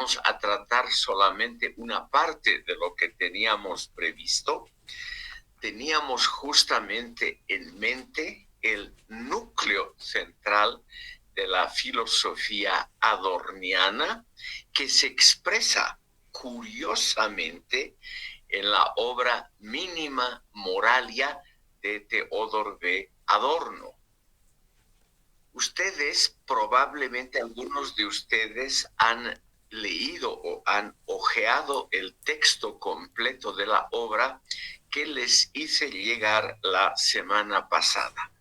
vamos a tratar solamente una parte de lo que teníamos previsto. Teníamos justamente en mente el núcleo central de la filosofía adorniana, que se expresa curiosamente en la obra Minima Moralia de Theodor W. Adorno. Probablemente algunos de ustedes han leído o han hojeado el texto completo de la obra que les hice llegar la semana pasada.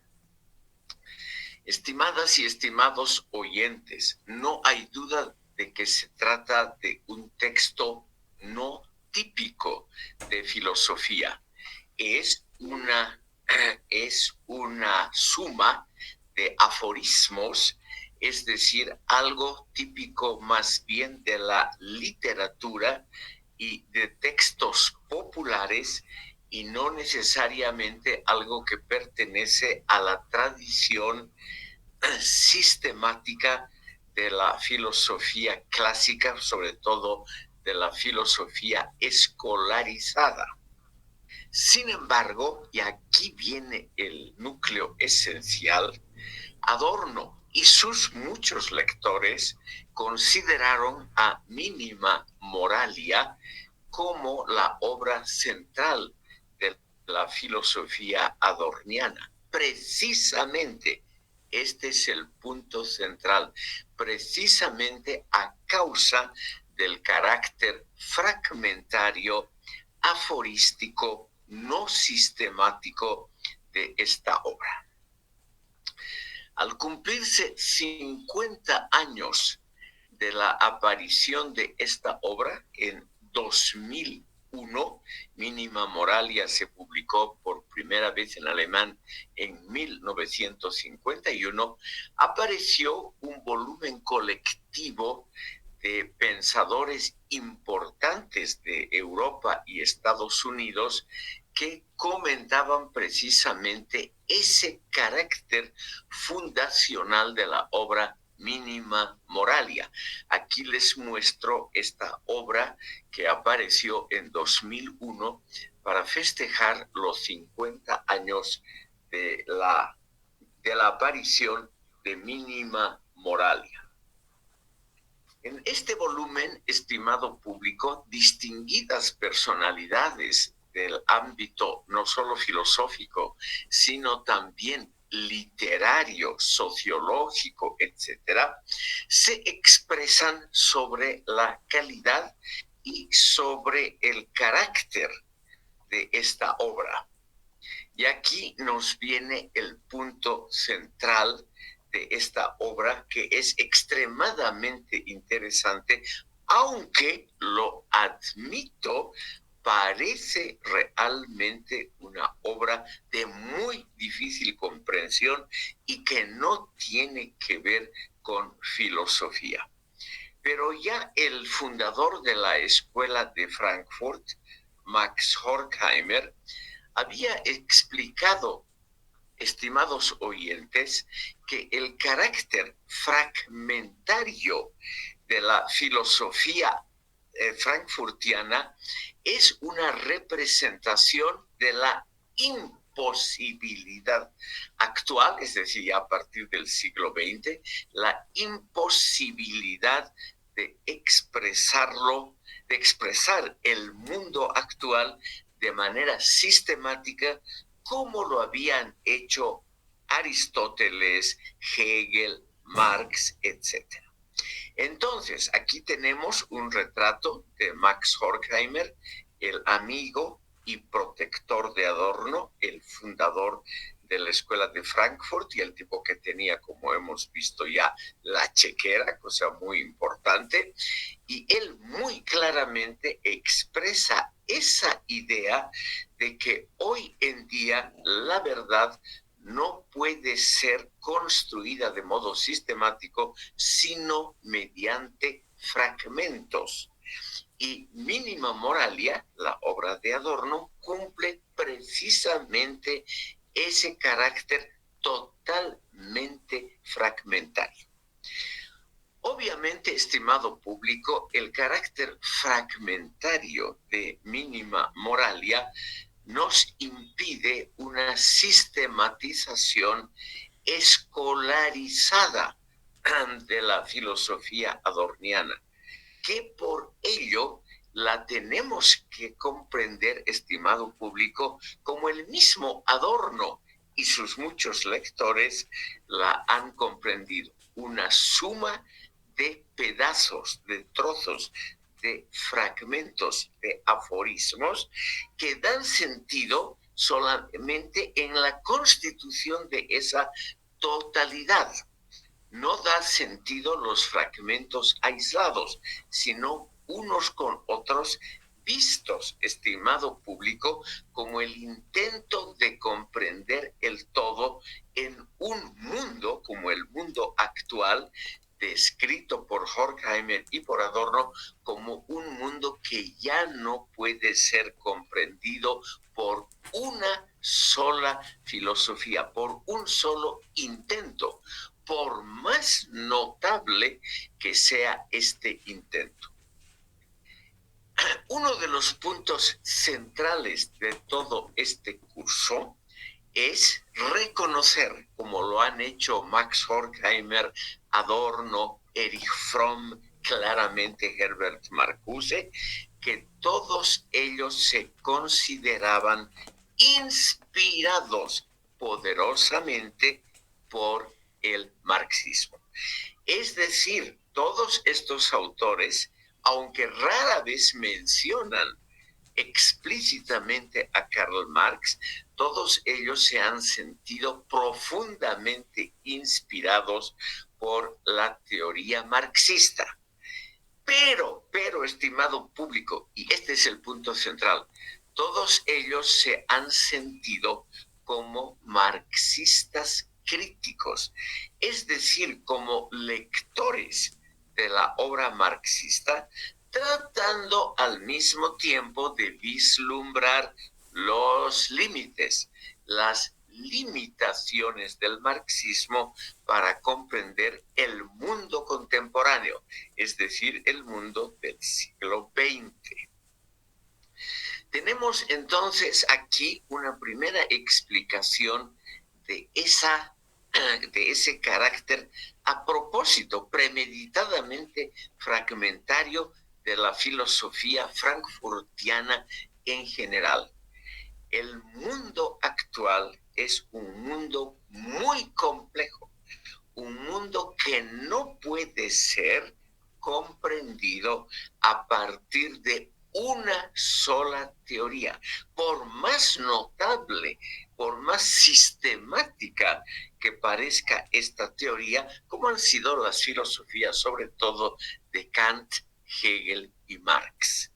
Estimadas y estimados oyentes, no hay duda de que se trata de un texto no típico de filosofía. Es una suma de aforismos, es decir, algo típico más bien de la literatura y de textos populares, y no necesariamente algo que pertenece a la tradición sistemática de la filosofía clásica, sobre todo de la filosofía escolarizada. Sin embargo, y aquí viene el núcleo esencial, Adorno y sus muchos lectores consideraron a Minima Moralia como la obra central de la filosofía adorniana. Precisamente, este es el punto central, precisamente a causa del carácter fragmentario, aforístico, no sistemático de esta obra. Al cumplirse 50 años de la aparición de esta obra en 2001, Minima Moralia se publicó por primera vez en alemán en 1951, apareció un volumen colectivo de pensadores importantes de Europa y Estados Unidos que comentaban precisamente ese carácter fundacional de la obra Minima Moralia. Aquí les muestro esta obra que apareció en 2001 para festejar los 50 años de la aparición de Minima Moralia. En este volumen, estimado público, distinguidas personalidades del ámbito no solo filosófico, sino también literario, sociológico, etcétera, se expresan sobre la calidad y sobre el carácter de esta obra. Y aquí nos viene el punto central de esta obra, que es extremadamente interesante, aunque lo admito, parece realmente una obra de muy difícil comprensión y que no tiene que ver con filosofía. Pero ya el fundador de la Escuela de Frankfurt, Max Horkheimer, había explicado, estimados oyentes, que el carácter fragmentario de la filosofía frankfurtiana es una representación de la imposibilidad actual, es decir, ya a partir del siglo XX, la imposibilidad de expresar el mundo actual de manera sistemática, como lo habían hecho Aristóteles, Hegel, Marx, etc. Entonces, aquí tenemos un retrato de Max Horkheimer, el amigo y protector de Adorno, el fundador de la Escuela de Frankfurt, y el tipo que tenía, como hemos visto ya, la chequera, cosa muy importante, y él muy claramente expresa esa idea de que hoy en día la verdad no puede ser construida de modo sistemático, sino mediante fragmentos. Y Minima Moralia, la obra de Adorno, cumple precisamente ese carácter totalmente fragmentario. Obviamente, estimado público, el carácter fragmentario de Mínima Moralia nos impide una sistematización escolarizada de la filosofía adorniana, que por ello la tenemos que comprender, estimado público, como el mismo Adorno y sus muchos lectores la han comprendido, una suma de pedazos, de trozos, de fragmentos, de aforismos que dan sentido solamente en la constitución de esa totalidad. No da sentido los fragmentos aislados, sino unos con otros vistos, estimado público, como el intento de comprender el todo en un mundo como el mundo actual, descrito por Horkheimer y por Adorno como un mundo que ya no puede ser comprendido por una sola filosofía, por un solo intento, por más notable que sea este intento. Uno de los puntos centrales de todo este curso es reconocer, como lo han hecho Max Horkheimer, Adorno, Erich Fromm, claramente Herbert Marcuse, que todos ellos se consideraban inspirados poderosamente por el marxismo. Es decir, todos estos autores, aunque rara vez mencionan explícitamente a Karl Marx, todos ellos se han sentido profundamente inspirados por la teoría marxista. Pero, estimado público, y este es el punto central, todos ellos se han sentido como marxistas críticos, es decir, como lectores de la obra marxista, tratando al mismo tiempo de vislumbrar los límites, las limitaciones del marxismo para comprender el mundo contemporáneo, es decir, el mundo del siglo XX. Tenemos entonces aquí una primera explicación de ese carácter a propósito, premeditadamente fragmentario de la filosofía frankfurtiana en general. El mundo actual es un mundo muy complejo, un mundo que no puede ser comprendido a partir de una sola teoría, por más notable, por más sistemática que parezca esta teoría, como han sido las filosofías, sobre todo de Kant, Hegel y Marx.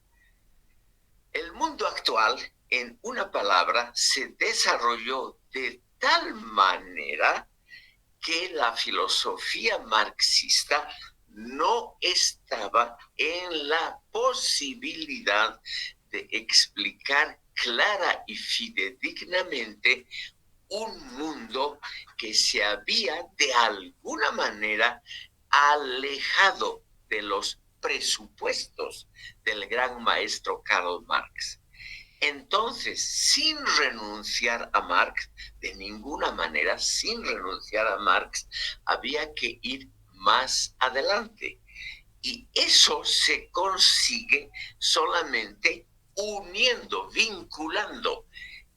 El mundo actual, en una palabra, se desarrolló de tal manera que la filosofía marxista no estaba en la posibilidad de explicar clara y fidedignamente un mundo que se había de alguna manera alejado de los presupuestos del gran maestro Karl Marx. Entonces, sin renunciar a Marx, de ninguna manera, sin renunciar a Marx, había que ir más adelante. Y eso se consigue solamente uniendo, vinculando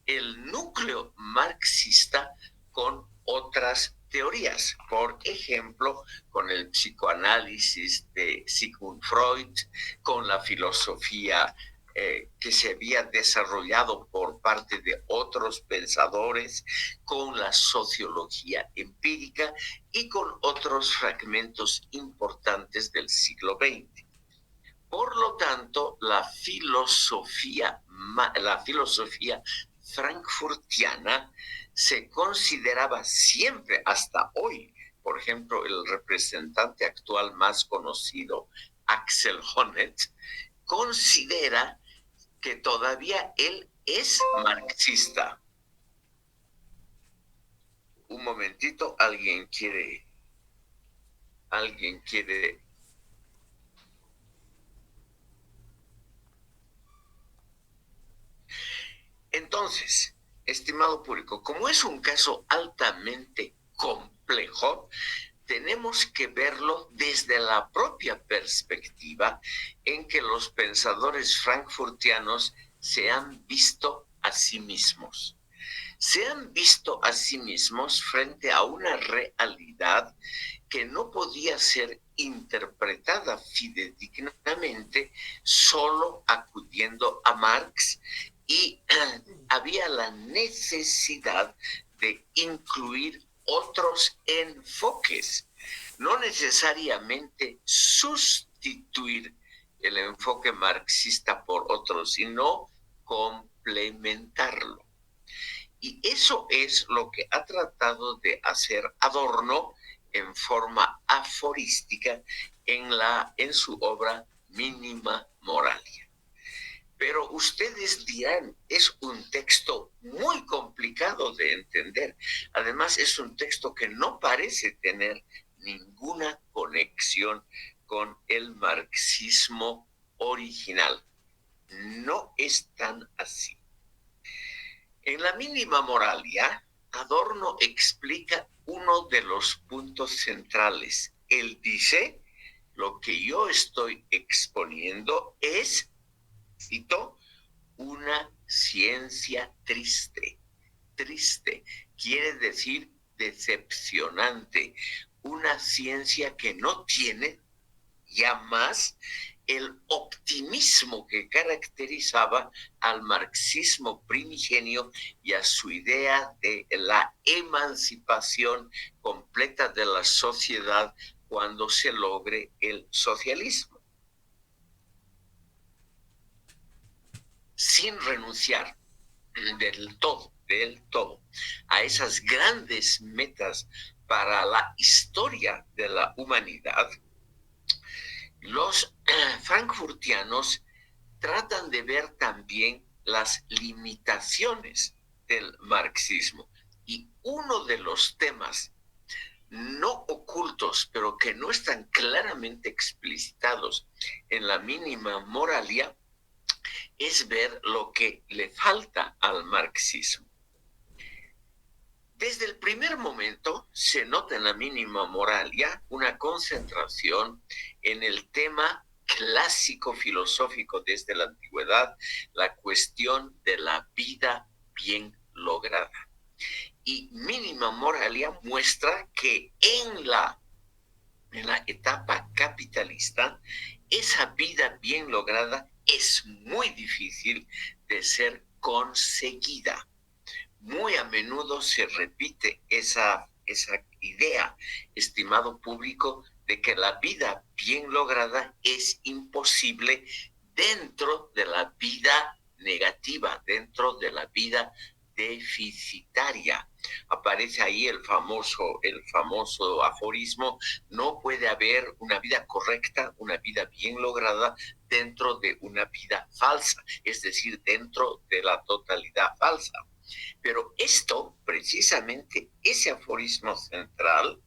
el núcleo marxista con otras teorías. Por ejemplo, con el psicoanálisis de Sigmund Freud, con la filosofía que se había desarrollado por parte de otros pensadores, con la sociología empírica y con otros fragmentos importantes del siglo XX. Por lo tanto, la filosofía frankfurtiana se consideraba siempre, hasta hoy, por ejemplo, el representante actual más conocido, Axel Honneth, considera que todavía él es marxista. Un momentito, alguien quiere Entonces, estimado público, como es un caso altamente complejo, tenemos que verlo desde la propia perspectiva en que los pensadores frankfurtianos se han visto a sí mismos. Se han visto a sí mismos frente a una realidad que no podía ser interpretada fidedignamente solo acudiendo a Marx, y había la necesidad de incluir otros enfoques, no necesariamente sustituir el enfoque marxista por otro, sino complementarlo. Y eso es lo que ha tratado de hacer Adorno en forma aforística en su obra Mínima Moralia. Pero ustedes dirán, es un texto muy complicado de entender. Además, es un texto que no parece tener ninguna conexión con el marxismo original. No es tan así. En la Mínima Moralia, Adorno explica uno de los puntos centrales. Él dice, lo que yo estoy exponiendo es, cito, una ciencia triste. Triste quiere decir decepcionante. Una ciencia que no tiene ya más el optimismo que caracterizaba al marxismo primigenio y a su idea de la emancipación completa de la sociedad cuando se logre el socialismo, sin renunciar del todo, a esas grandes metas para la historia de la humanidad. Los frankfurtianos tratan de ver también las limitaciones del marxismo, y uno de los temas no ocultos, pero que no están claramente explicitados en la Mínima Moralia, es ver lo que le falta al marxismo. Desde el primer momento se nota en la Mínima Moralia una concentración en el tema clásico filosófico desde la antigüedad, la cuestión de la vida bien lograda. Y Mínima Moralia muestra que en la etapa capitalista, esa vida bien lograda es muy difícil de ser conseguida. Muy a menudo se repite esa idea, estimado público, de que la vida bien lograda es imposible dentro de la vida negativa, dentro de la vida deficitaria. Aparece ahí el famoso aforismo: no puede haber una vida correcta, una vida bien lograda dentro de una vida falsa, es decir, dentro de la totalidad falsa. Pero esto, precisamente, ese aforismo central,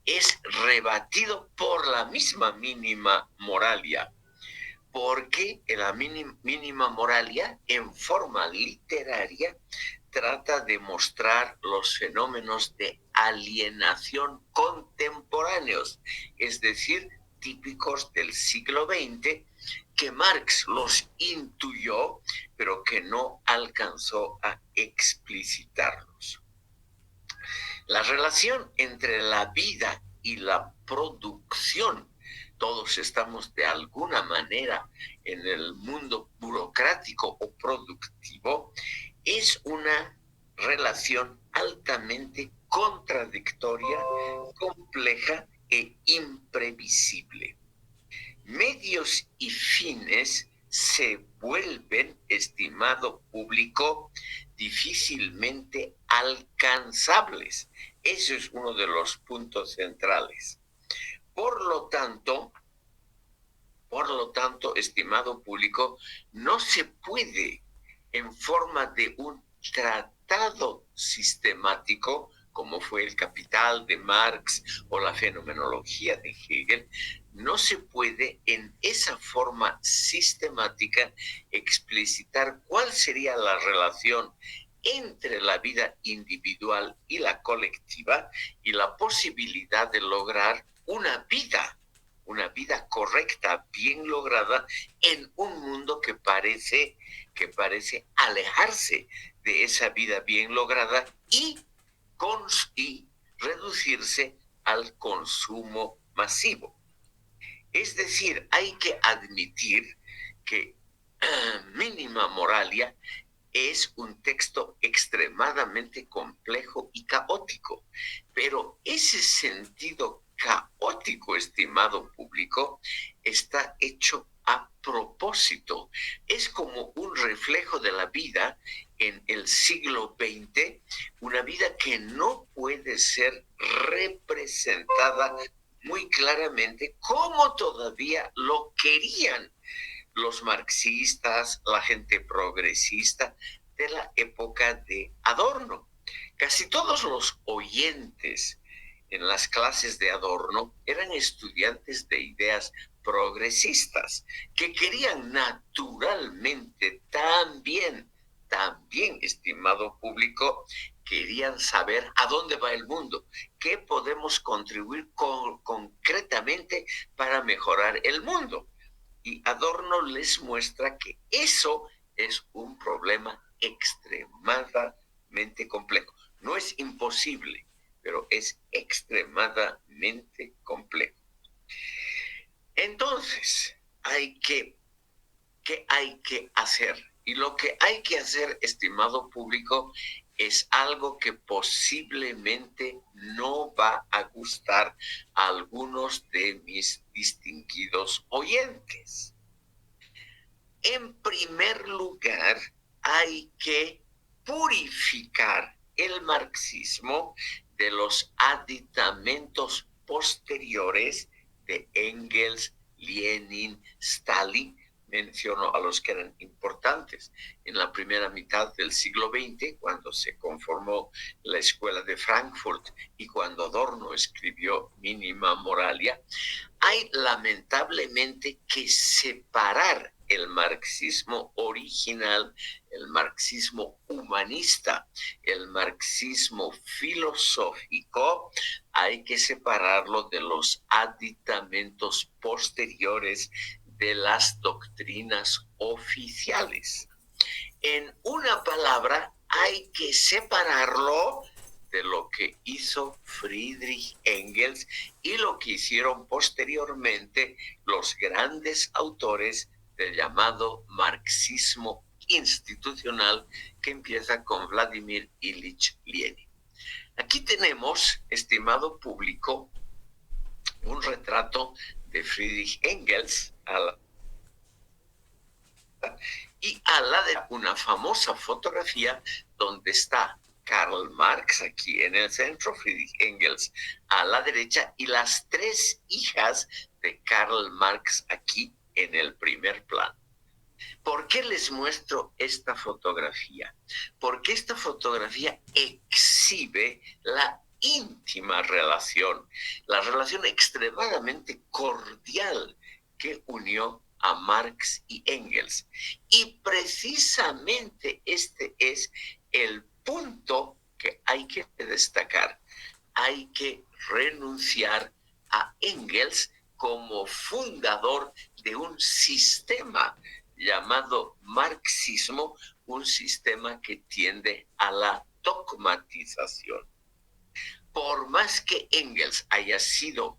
es rebatido por la misma Mínima Moralia, porque la Mínima Moralia, en forma literaria, trata de mostrar los fenómenos de alienación contemporáneos, es decir, típicos del siglo XX, que Marx los intuyó, pero que no alcanzó a explicitarlos. La relación entre la vida y la producción, todos estamos de alguna manera en el mundo burocrático o productivo, es una relación altamente contradictoria, compleja e imprevisible. Medios y fines se vuelven, estimado público, difícilmente alcanzables. Eso es uno de los puntos centrales. Por lo tanto, estimado público, no se puede, en forma de un tratado sistemático, como fue el Capital de Marx o la Fenomenología de Hegel, no se puede en esa forma sistemática explicitar cuál sería la relación entre la vida individual y la colectiva y la posibilidad de lograr una vida correcta, bien lograda, en un mundo que parece alejarse de esa vida bien lograda y reducirse al consumo masivo. Es decir, hay que admitir que Mínima Moralia es un texto extremadamente complejo y caótico, pero ese sentido caótico, estimado público, está hecho a propósito. Es como un reflejo de la vida en el siglo XX, una vida que no puede ser representada muy claramente como todavía lo querían los marxistas, la gente progresista de la época de Adorno. Casi todos los oyentes en las clases de Adorno eran estudiantes de ideas progresistas que querían naturalmente también, estimado público, querían saber a dónde va el mundo, qué podemos contribuir concretamente para mejorar el mundo. Y Adorno les muestra que eso es un problema extremadamente complejo. No es imposible, pero es extremadamente complejo. Entonces, ¿qué hay que hacer? Y lo que hay que hacer, estimado público, es algo que posiblemente no va a gustar a algunos de mis distinguidos oyentes. En primer lugar, hay que purificar el marxismo de los aditamentos posteriores de Engels, Lenin, Stalin. Menciono a los que eran importantes en la primera mitad del siglo XX, cuando se conformó la Escuela de Frankfurt y cuando Adorno escribió Mínima Moralia. Hay lamentablemente que separar el marxismo original, el marxismo humanista, el marxismo filosófico, hay que separarlo de los aditamentos posteriores de las doctrinas oficiales. En una palabra, hay que separarlo de lo que hizo Friedrich Engels y lo que hicieron posteriormente los grandes autores del llamado marxismo institucional, que empieza con Vladimir Ilich Lenin. Aquí tenemos, estimado público, un retrato de Friedrich Engels y a la de una famosa fotografía donde está Karl Marx aquí en el centro, Friedrich Engels a la derecha y las tres hijas de Karl Marx aquí en el primer plano. ¿Por qué les muestro esta fotografía? Porque esta fotografía exhibe la íntima relación, la relación extremadamente cordial que unió a Marx y Engels. Y precisamente este es el punto que hay que destacar. Hay que renunciar a Engels como fundador de un sistema llamado marxismo, un sistema que tiende a la dogmatización. Por más que Engels haya sido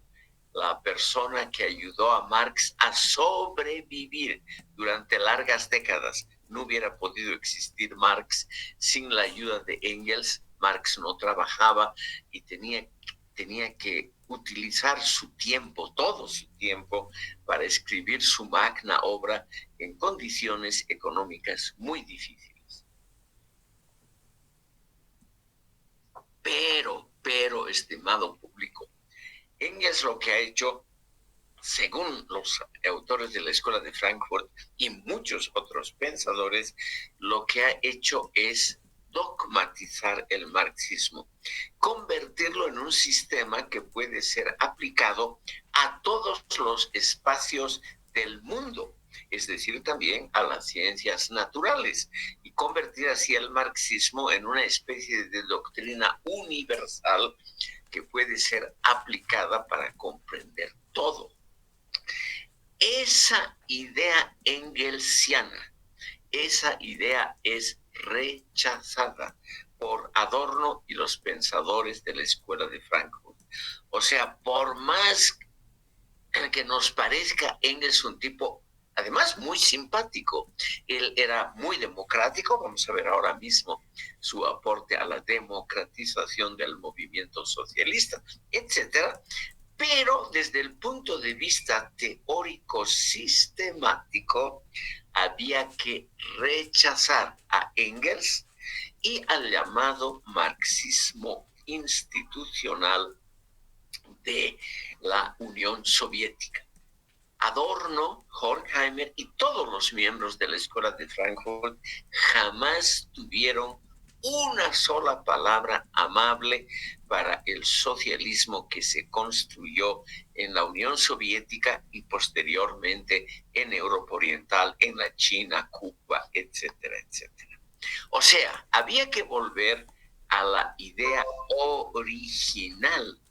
la persona que ayudó a Marx a sobrevivir durante largas décadas, no hubiera podido existir Marx sin la ayuda de Engels. Marx no trabajaba y tenía que utilizar su tiempo, todo su tiempo, para escribir su magna obra en condiciones económicas muy difíciles. Pero, estimado público, Engels lo que ha hecho, según los autores de la Escuela de Frankfurt y muchos otros pensadores, lo que ha hecho es dogmatizar el marxismo, convertirlo en un sistema que puede ser aplicado a todos los espacios del mundo, es decir, también a las ciencias naturales, y convertir así el marxismo en una especie de doctrina universal que puede ser aplicada para comprender todo. Esa idea engelsiana, esa idea es rechazada por Adorno y los pensadores de la Escuela de Frankfurt. O sea, por más que nos parezca Engels un tipo, además, muy simpático, él era muy democrático, vamos a ver ahora mismo su aporte a la democratización del movimiento socialista, etcétera, pero desde el punto de vista teórico sistemático, había que rechazar a Engels y al llamado marxismo institucional de la Unión Soviética. Adorno, Horkheimer y todos los miembros de la Escuela de Frankfurt jamás tuvieron una sola palabra amable para el socialismo que se construyó en la Unión Soviética y posteriormente en Europa Oriental, en la China, Cuba, etcétera, etcétera. O sea, había que volver a la idea original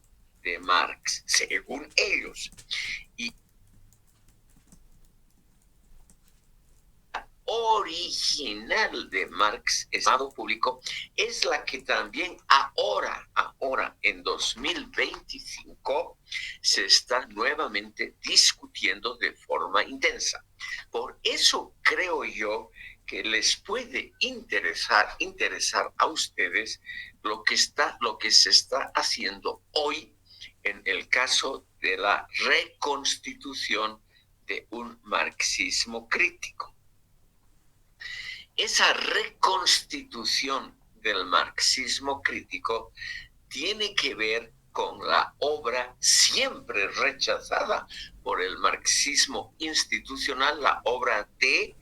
de Marx, según ellos. Y original de Marx, Estado Público, es la que también ahora en 2025 se está nuevamente discutiendo de forma intensa. Por eso creo yo que les puede interesar a ustedes lo que se está haciendo hoy en el caso de la reconstitución de un marxismo crítico. Esa reconstitución del marxismo crítico tiene que ver con la obra siempre rechazada por el marxismo institucional, la obra de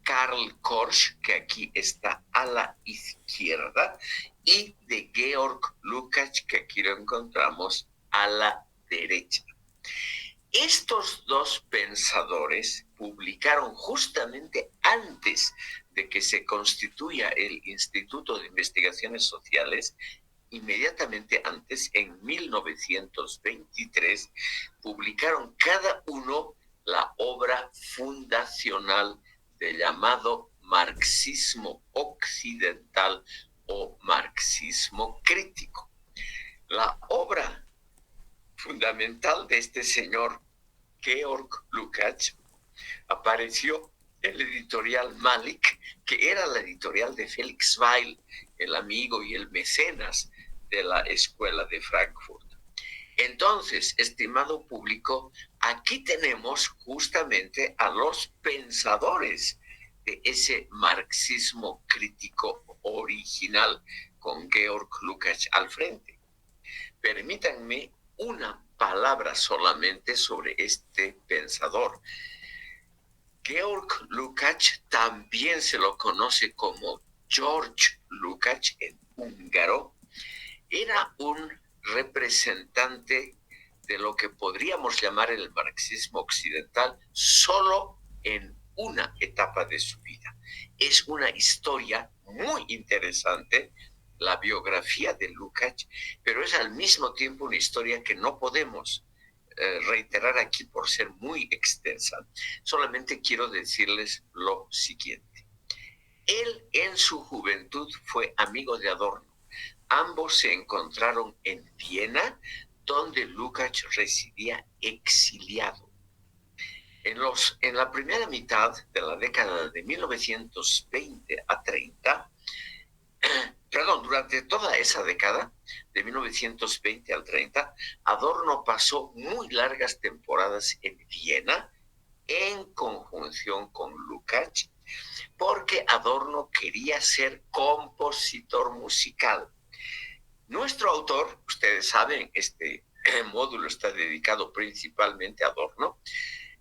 Karl Korsch, que aquí está a la izquierda, y de Georg Lukács, que aquí lo encontramos a la derecha. Estos dos pensadores publicaron justamente antes de que se constituya el Instituto de Investigaciones Sociales, inmediatamente antes, en 1923, publicaron cada uno la obra fundacional del llamado marxismo occidental o marxismo crítico. La obra fundamental de este señor Georg Lukács apareció en la editorial Malik, que era la editorial de Felix Weil, el amigo y el mecenas de la Escuela de Frankfurt. Entonces, estimado público, aquí tenemos justamente a los pensadores de ese marxismo crítico original con Georg Lukács al frente. Permítanme una palabra solamente sobre este pensador. Georg Lukács también se lo conoce como George Lukács en húngaro. Era un representante de lo que podríamos llamar el marxismo occidental solo en una etapa de su vida. Es una historia muy interesante, la biografía de Lukács, pero es al mismo tiempo una historia que no podemos reiterar aquí por ser muy extensa. Solamente quiero decirles lo siguiente. Él en su juventud fue amigo de Adorno. Ambos se encontraron en Viena, donde Lukács residía exiliado. En la primera mitad de la década de 1920 a 30, durante toda esa década, de 1920 al 30, Adorno pasó muy largas temporadas en Viena, en conjunción con Lukács, porque Adorno quería ser compositor musical. Nuestro autor, ustedes saben, este módulo está dedicado principalmente a Adorno.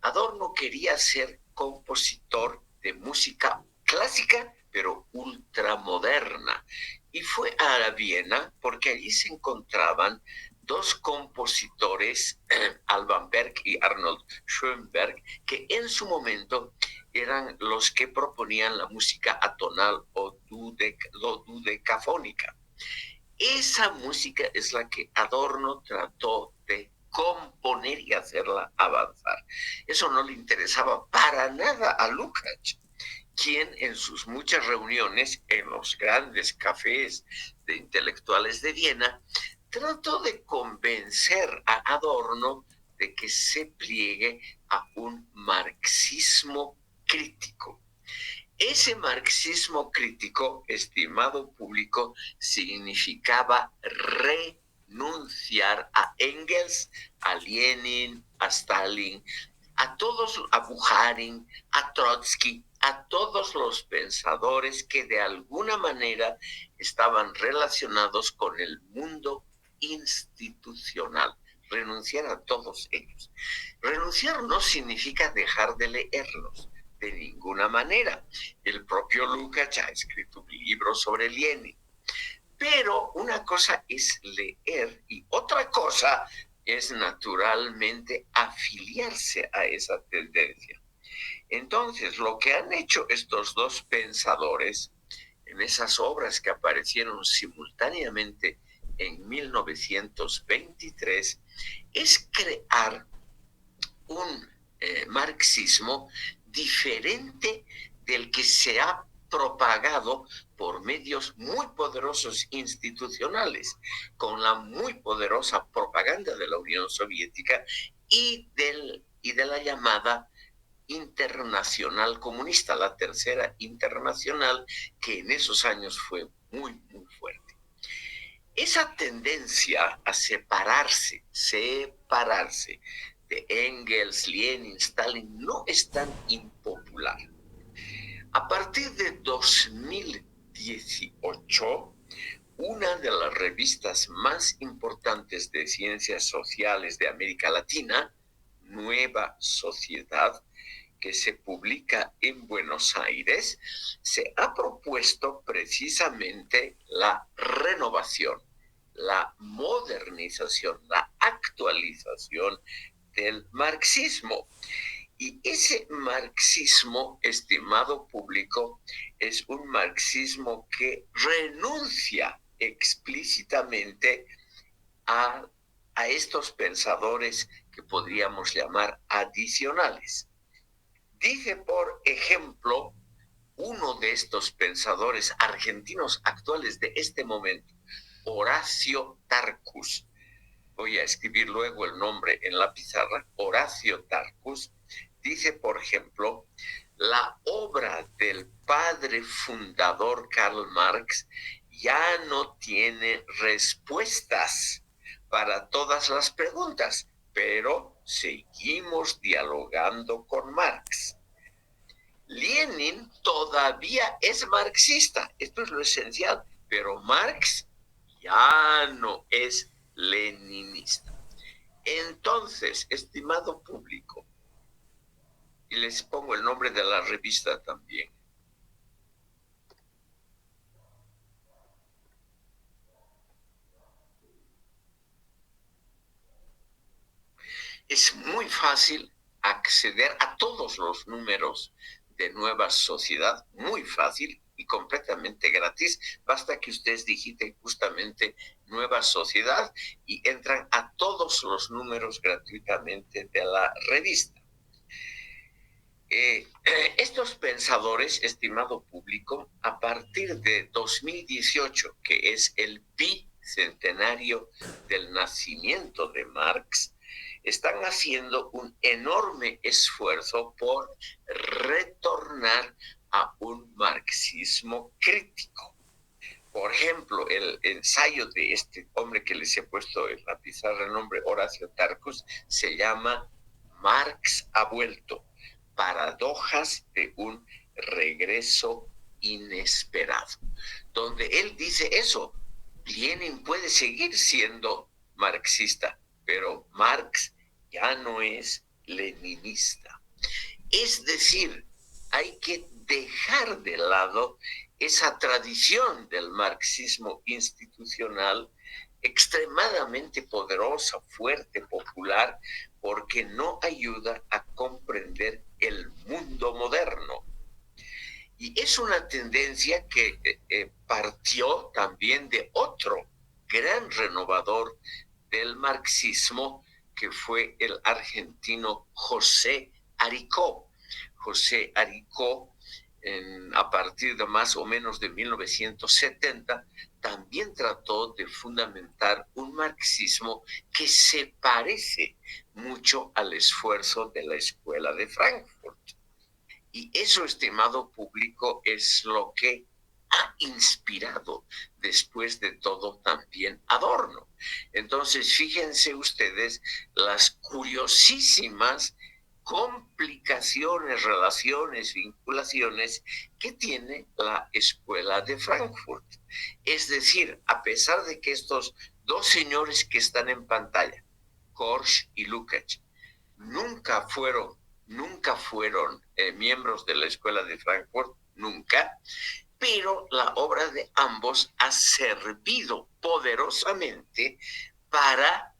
Adorno quería ser compositor de música clásica, pero ultramoderna. Y fue a Viena porque allí se encontraban dos compositores, Alban Berg y Arnold Schoenberg, que en su momento eran los que proponían la música atonal o dodecafónica. Esa música es la que Adorno trató de componer y hacerla avanzar. Eso no le interesaba para nada a Lukács, quien en sus muchas reuniones en los grandes cafés de intelectuales de Viena trató de convencer a Adorno de que se pliegue a un marxismo crítico. Ese marxismo crítico, estimado público, significaba renunciar a Engels, a Lenin, a Stalin, a todos, a Bukharin, a Trotsky, a todos los pensadores que de alguna manera estaban relacionados con el mundo institucional. Renunciar a todos ellos. Renunciar no significa dejar de leerlos, de ninguna manera. El propio Lukács ha escrito un libro sobre Lenin. Pero una cosa es leer y otra cosa es naturalmente afiliarse a esa tendencia. Entonces, lo que han hecho estos dos pensadores en esas obras que aparecieron simultáneamente en 1923 es crear un marxismo diferente del que se ha propagado por medios muy poderosos institucionales, con la muy poderosa propaganda de la Unión Soviética y de la llamada Internacional Comunista, la Tercera Internacional, que en esos años fue muy, muy fuerte. Esa tendencia a separarse de Engels, Lenin, Stalin, no es tan impopular. A partir de 2018, una de las revistas más importantes de ciencias sociales de América Latina, Nueva Sociedad, que se publica en Buenos Aires, se ha propuesto precisamente la renovación, la modernización, la actualización del marxismo. Y ese marxismo, estimado público, es un marxismo que renuncia explícitamente a estos pensadores que podríamos llamar adicionales. Dice, por ejemplo, uno de estos pensadores argentinos actuales de este momento, Horacio Tarcus. Voy a escribir luego el nombre en la pizarra. Horacio Tarcus dice, por ejemplo, la obra del padre fundador Karl Marx ya no tiene respuestas para todas las preguntas, pero seguimos dialogando con Marx. Lenin todavía es marxista, esto es lo esencial, pero Marx ya no es leninista. Entonces, estimado público, y les pongo el nombre de la revista también, es muy fácil acceder a todos los números de Nueva Sociedad, muy fácil y completamente gratis. Basta que ustedes digiten justamente Nueva Sociedad y entran a todos los números gratuitamente de la revista. Estos pensadores, estimado público, a partir de 2018, que es el bicentenario del nacimiento de Marx, están haciendo un enorme esfuerzo por retornar a un marxismo crítico. Por ejemplo, el ensayo de este hombre que les he puesto en la pizarra el nombre, Horacio Tarcus, se llama Marx ha vuelto, paradojas de un regreso inesperado, donde él dice eso, Lenin puede seguir siendo marxista, pero Marx ya no es leninista. Es decir, hay que dejar de lado esa tradición del marxismo institucional extremadamente poderosa, fuerte, popular, porque no ayuda a comprender el mundo moderno. Y es una tendencia que partió también de otro gran renovador del marxismo, que fue el argentino José Aricó. José Aricó, a partir de más o menos de 1970, también trató de fundamentar un marxismo que se parece mucho al esfuerzo de la Escuela de Frankfurt. Y eso, estimado público, es lo que ha inspirado después de todo también Adorno. Entonces, fíjense ustedes las curiosísimas complicaciones, relaciones, vinculaciones que tiene la Escuela de Frankfurt. Es decir, a pesar de que estos dos señores que están en pantalla, Korsch y Lukács, nunca fueron miembros de la Escuela de Frankfurt, nunca, pero la obra de ambos ha servido poderosamente para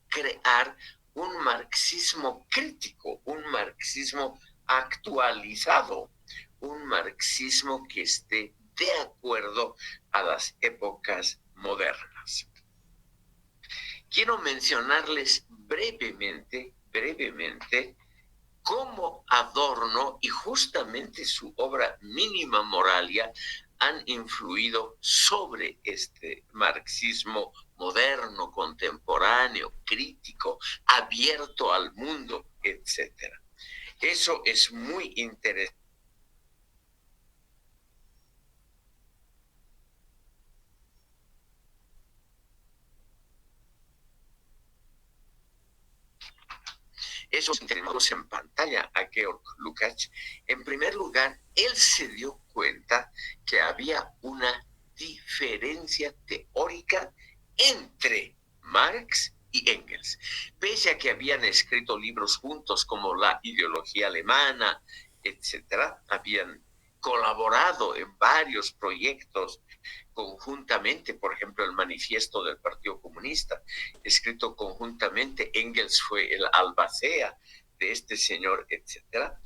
crear un marxismo crítico, un marxismo actualizado, un marxismo que esté de acuerdo a las épocas modernas. Quiero mencionarles brevemente, cómo Adorno y justamente su obra Mínima Moralia han influido sobre este marxismo moderno, contemporáneo, crítico, abierto al mundo, etc. Eso es muy interesante. Eso tenemos en pantalla a Georg Lukács. En primer lugar, él se dio cuenta que había una diferencia teórica entre Marx y Engels. Pese a que habían escrito libros juntos como La ideología alemana, etcétera, habían colaborado en varios proyectos conjuntamente, por ejemplo, el manifiesto del Partido Comunista, escrito conjuntamente. Engels fue el albacea de este señor, etcétera.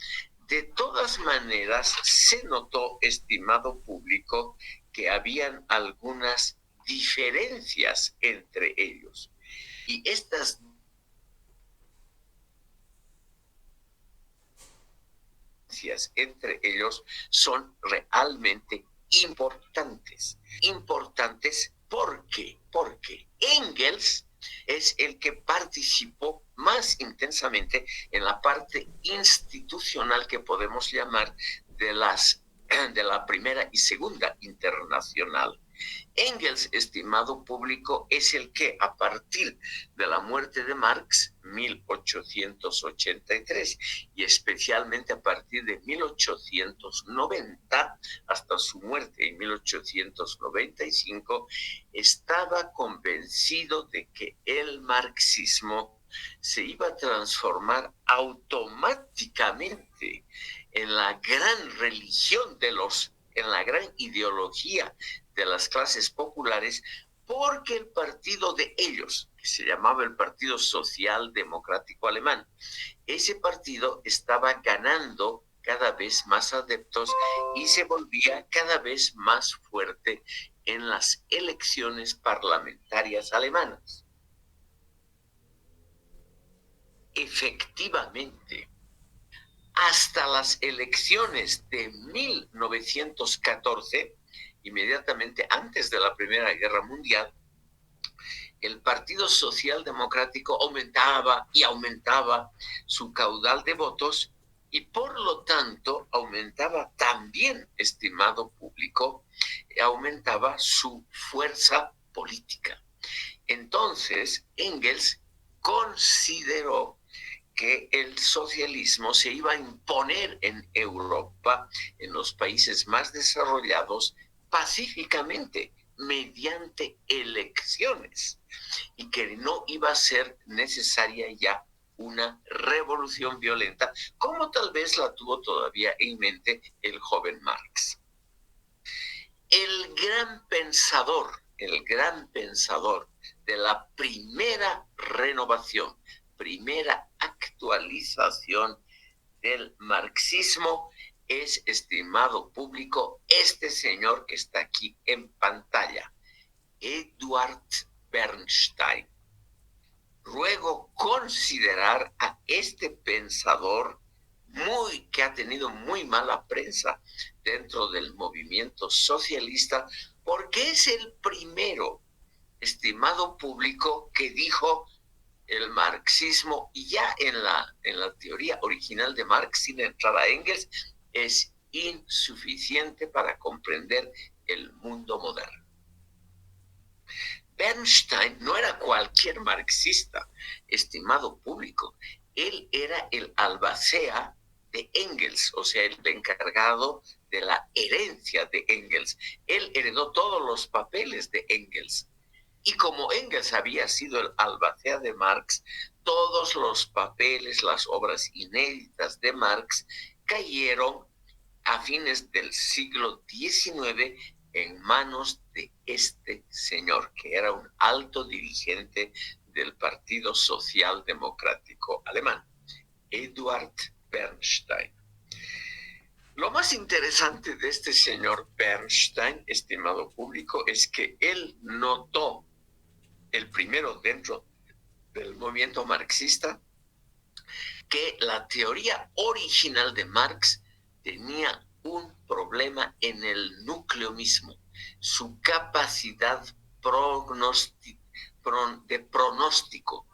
De todas maneras, se notó, estimado público, que habían algunas diferencias entre ellos. Y estas diferencias entre ellos son realmente importantes. Importantes porque Engels es el que participó más intensamente en la parte institucional que podemos llamar de la Primera y Segunda Internacional. Engels, estimado público, es el que a partir de la muerte de Marx, 1883, y especialmente a partir de 1890 hasta su muerte en 1895, estaba convencido de que el marxismo se iba a transformar automáticamente en la gran religión en la gran ideología de las clases populares, porque el partido de ellos, que se llamaba el Partido Social Democrático Alemán, ese partido estaba ganando cada vez más adeptos y se volvía cada vez más fuerte en las elecciones parlamentarias alemanas. Efectivamente, hasta las elecciones de 1914, inmediatamente antes de la Primera Guerra Mundial, el Partido Social Democrático aumentaba y aumentaba su caudal de votos y por lo tanto aumentaba también, estimado público, aumentaba su fuerza política. Entonces, Engels consideró que el socialismo se iba a imponer en Europa, en los países más desarrollados, pacíficamente, mediante elecciones, y que no iba a ser necesaria ya una revolución violenta, como tal vez la tuvo todavía en mente el joven Marx. El gran pensador de la primera renovación, primera actualización del marxismo es, estimado público, este señor que está aquí en pantalla, Eduard Bernstein. Ruego considerar a este pensador que ha tenido muy mala prensa dentro del movimiento socialista, porque es el primero, estimado público, que dijo el marxismo, y ya en la teoría original de Marx, sin entrar a Engels, es insuficiente para comprender el mundo moderno. Bernstein no era cualquier marxista, estimado público. Él era el albacea de Engels, o sea, el encargado de la herencia de Engels. Él heredó todos los papeles de Engels. Y como Engels había sido el albacea de Marx, todos los papeles, las obras inéditas de Marx cayeron a fines del siglo XIX en manos de este señor, que era un alto dirigente del Partido Socialdemocrático Alemán, Eduard Bernstein. Lo más interesante de este señor Bernstein, estimado público, es que él notó, el primero dentro del movimiento marxista, que la teoría original de Marx tenía un problema en el núcleo mismo, su capacidad de pronóstico,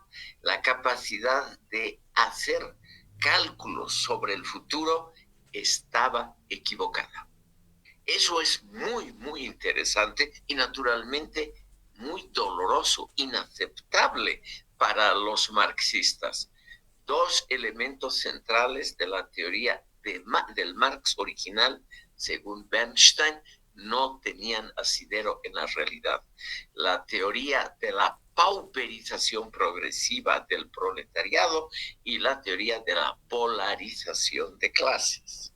la capacidad de hacer cálculos sobre el futuro estaba equivocada. Eso es muy, muy interesante y naturalmente muy doloroso, inaceptable para los marxistas. Dos elementos centrales de la teoría del Marx original, según Bernstein, no tenían asidero en la realidad. La teoría de la pauperización progresiva del proletariado y la teoría de la polarización de clases.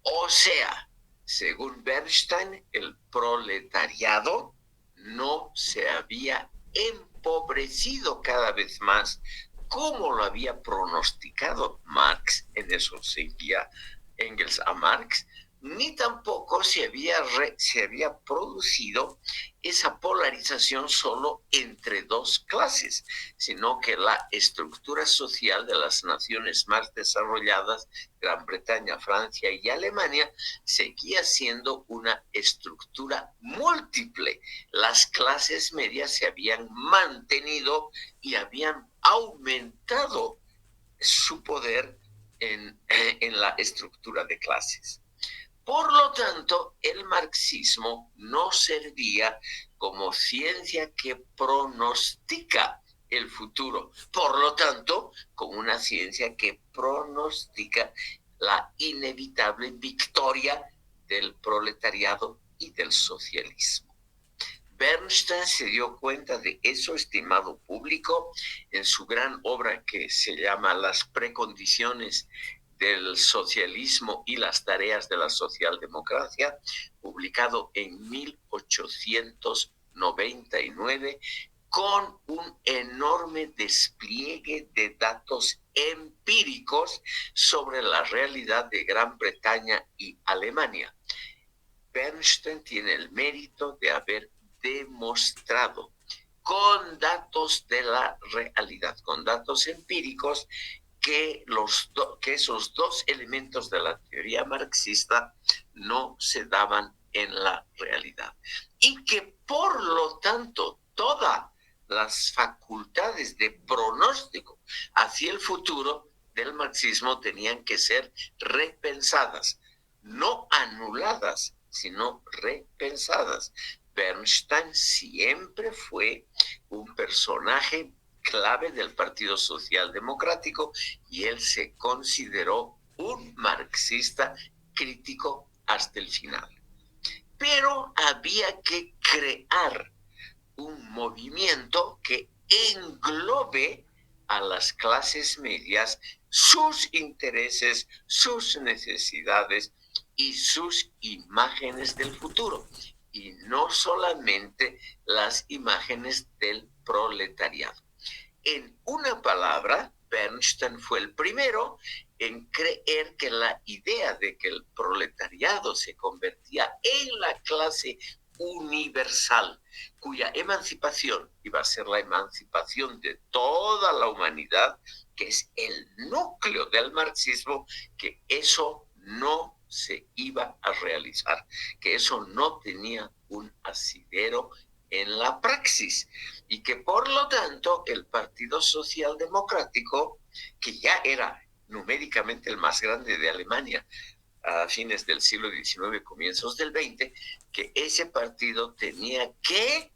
O sea, según Bernstein, el proletariado no se había empobrecido cada vez más, como lo había pronosticado Marx, en eso seguía Engels a Marx, ni tampoco se había producido esa polarización solo entre dos clases, sino que la estructura social de las naciones más desarrolladas, Gran Bretaña, Francia y Alemania, seguía siendo una estructura múltiple. Las clases medias se habían mantenido y habían aumentado su poder en la estructura de clases. Por lo tanto, el marxismo no servía como ciencia que pronostica el futuro, por lo tanto, como una ciencia que pronostica la inevitable victoria del proletariado y del socialismo. Bernstein se dio cuenta de eso, estimado público, en su gran obra que se llama Las precondiciones del socialismo y las tareas de la socialdemocracia, publicado en 1899, con un enorme despliegue de datos empíricos sobre la realidad de Gran Bretaña y Alemania. Bernstein tiene el mérito de haber demostrado con datos de la realidad, con datos empíricos, que esos dos elementos de la teoría marxista no se daban en la realidad. Y que por lo tanto todas las facultades de pronóstico hacia el futuro del marxismo tenían que ser repensadas, no anuladas, sino repensadas. Bernstein siempre fue un personaje clave del Partido Socialdemocrático y él se consideró un marxista crítico hasta el final. Pero había que crear un movimiento que englobe a las clases medias sus intereses, sus necesidades y sus imágenes del futuro, y no solamente las imágenes del proletariado. En una palabra, Bernstein fue el primero en creer que la idea de que el proletariado se convertía en la clase universal, cuya emancipación iba a ser la emancipación de toda la humanidad, que es el núcleo del marxismo, que eso no se iba a realizar, que eso no tenía un asidero en la praxis, y que por lo tanto el Partido Socialdemocrático, que ya era numéricamente el más grande de Alemania a fines del siglo XIX, comienzos del XX, que ese partido tenía que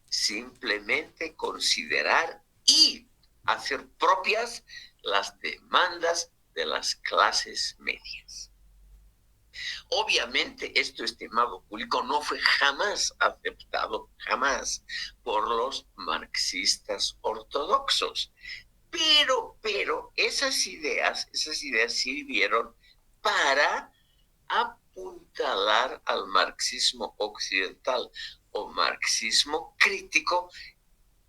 simplemente considerar y hacer propias las demandas de las clases medias. Obviamente esto, estimado público, no fue jamás aceptado, jamás, por los marxistas ortodoxos. Pero esas ideas sirvieron para apuntalar al marxismo occidental o marxismo crítico,